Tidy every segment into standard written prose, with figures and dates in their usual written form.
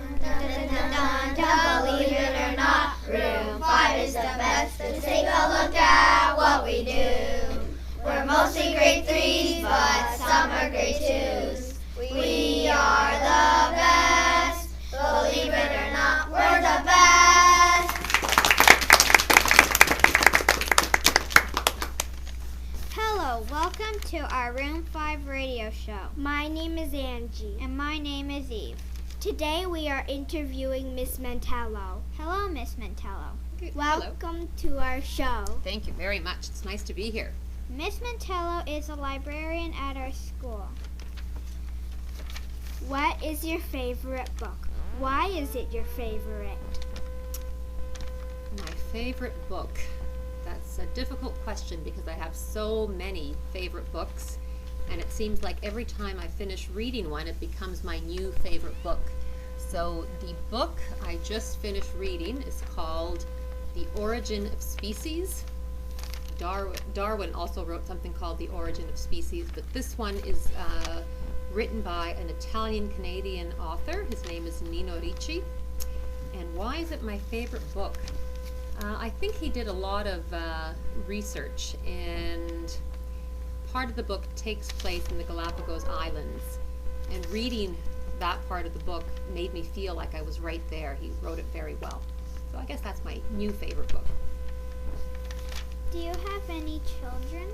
Dun, dun, dun, dun, believe it or not, room 5 is the best. Let's take a look at what we do. We're mostly grade 3s, but some are grade 2s. We are the best. Believe it or not, we're the best. Hello, welcome to our Room 5 radio show. My name is Angie. And my name is Eve. Today we are interviewing Miss Mantello. Hello, Miss Mantello. Welcome to our show. Thank you very much. It's nice to be here. Miss Mantello is a librarian at our school. What is your favorite book? Why is it your favorite? My favorite book. That's a difficult question because I have so many favorite books, and it seems like every time I finish reading one, it becomes my new favorite book. So the book I just finished reading is called The Origin of Species. Darwin also wrote something called The Origin of Species, but this one is written by an Italian-Canadian author. His name is Nino Ricci. And why is it my favorite book? I think he did a lot of research, and part of the book takes place in the Galapagos Islands. And reading that part of the book made me feel like I was right there. He wrote it very well. So I guess that's my new favorite book. Do you have any children?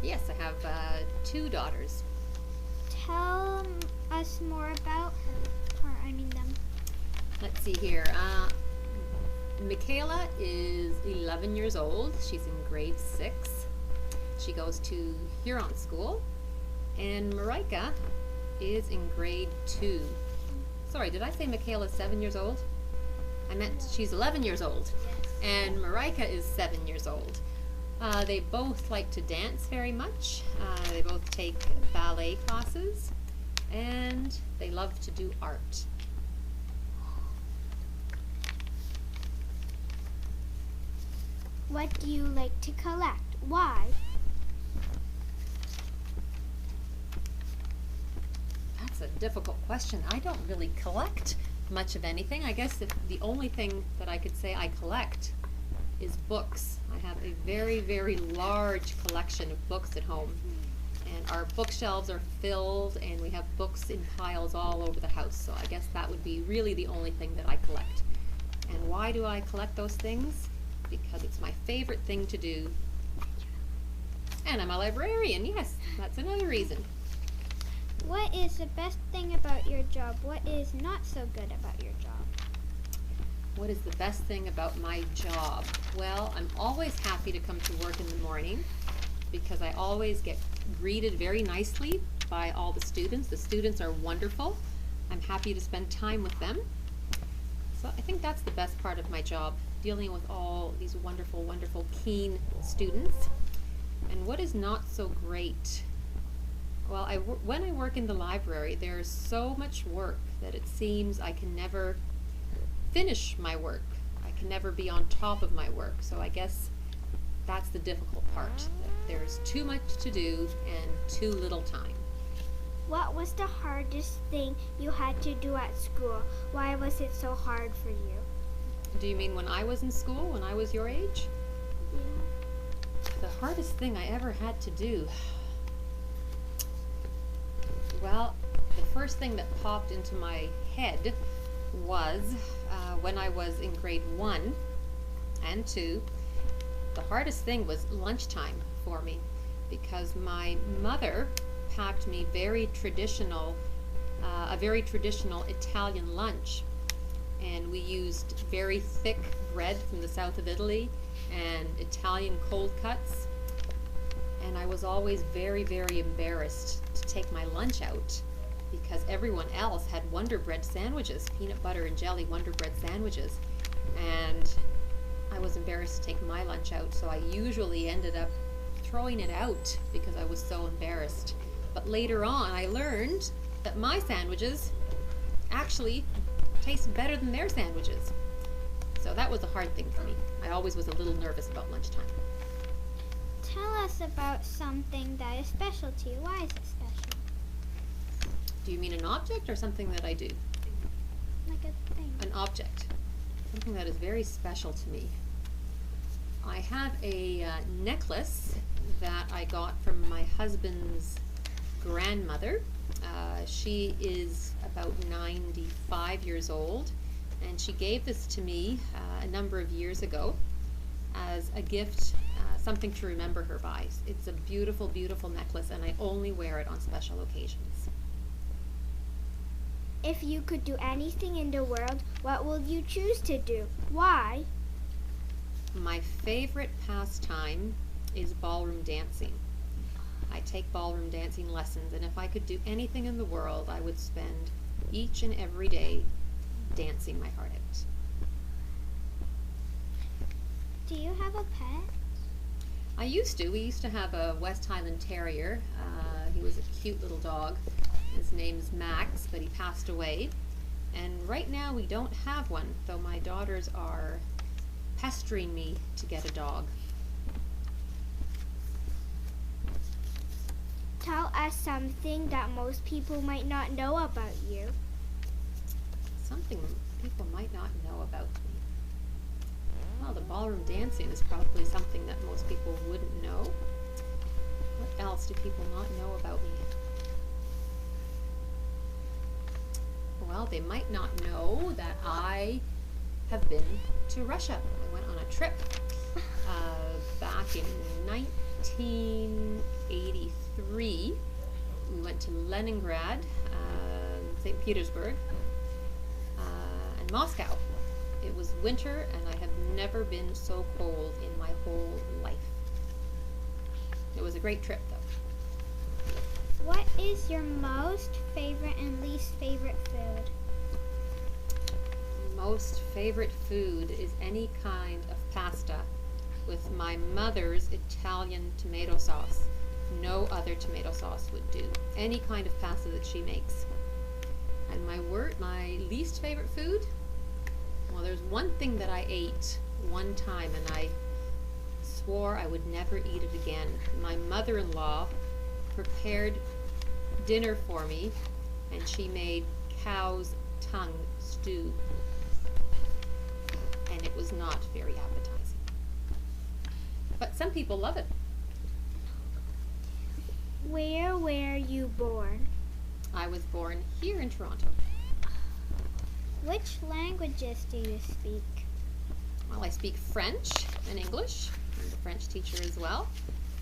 Yes, I have 2 daughters. Tell us more about them. Let's see here. Michaela is 11 years old. She's in grade 6. She goes to Huron School. And Marika is in grade 2. Sorry, did I say Michaela's 7 years old? I meant she's 11 years old. And Marika is 7 years old. They both like to dance very much. They both take ballet classes. And they love to do art. What do you like to collect? Why? That's a difficult question. I don't really collect much of anything. I guess the only thing that I could say I collect is books. I have a very, very large collection of books at home. And our bookshelves are filled, and we have books in piles all over the house. So I guess that would be really the only thing that I collect. And why do I collect those things? Because it's my favorite thing to do. And I'm a librarian, yes, that's another reason. What is the best thing about your job? What is not so good about your job? What is the best thing about my job? Well, I'm always happy to come to work in the morning because I always get greeted very nicely by all the students. The students are wonderful. I'm happy to spend time with them. So I think that's the best part of my job, dealing with all these wonderful, wonderful, keen students. And what is not so great? Well, when I work in the library, there's so much work that it seems I can never finish my work. I can never be on top of my work. So I guess that's the difficult part. That there's too much to do and too little time. What was the hardest thing you had to do at school? Why was it so hard for you? Do you mean when I was in school, when I was your age? Yeah. The hardest thing I ever had to do. Well, the first thing that popped into my head was when I was in grade 1 and 2, the hardest thing was lunchtime for me because my mother packed me a very traditional Italian lunch. And we used very thick bread from the south of Italy and Italian cold cuts. And I was always very, very embarrassed to take my lunch out because everyone else had Wonder Bread sandwiches, peanut butter and jelly Wonder Bread sandwiches. And I was embarrassed to take my lunch out, so I usually ended up throwing it out because I was so embarrassed. But later on, I learned that my sandwiches actually taste better than their sandwiches. So that was a hard thing for me. I always was a little nervous about lunchtime. Tell us about something that is special to you. Why is it special? Do you mean an object or something that I do? Like a thing. An object. Something that is very special to me. I have a necklace that I got from my husband's grandmother. She is about 95 years old, and she gave this to me a number of years ago as a gift, something to remember her by. It's a beautiful, beautiful necklace, and I only wear it on special occasions. If you could do anything in the world, what would you choose to do? Why? My favorite pastime is ballroom dancing. I take ballroom dancing lessons, and if I could do anything in the world, I would spend each and every day dancing my heart out. Do you have a pet? I used to. We used to have a West Highland Terrier. He was a cute little dog. His name's Max, but he passed away. And right now we don't have one, though my daughters are pestering me to get a dog. Tell us something that most people might not know about you. Something people might not know about me. Well, the ballroom dancing is probably something that most people wouldn't know. What else do people not know about me? Well, they might not know that I have been to Russia. I went on a trip back in 1983. We went to Leningrad, St. Petersburg, and Moscow. It was winter, and I have never been so cold in my whole life. It was a great trip, though. What is your most favorite and least favorite food? Most favorite food is any kind of pasta with my mother's Italian tomato sauce. No other tomato sauce would do. Any kind of pasta that she makes. And my least favorite food? Well, there's one thing that I ate one time, and I swore I would never eat it again. My mother-in-law prepared dinner for me, and she made cow's tongue stew, and it was not very appetizing. But some people love it. Where were you born? I was born here in Toronto. Which languages do you speak? Well, I speak French and English. I'm a French teacher as well.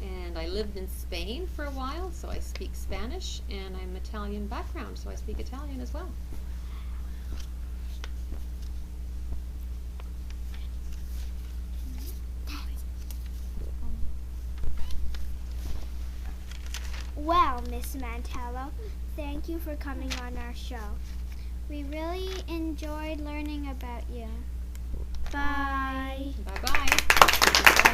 And I lived in Spain for a while, so I speak Spanish, and I'm Italian background, so I speak Italian as well. Well, Miss Mantello, thank you for coming on our show. We really enjoyed learning about you. Bye. Bye-bye.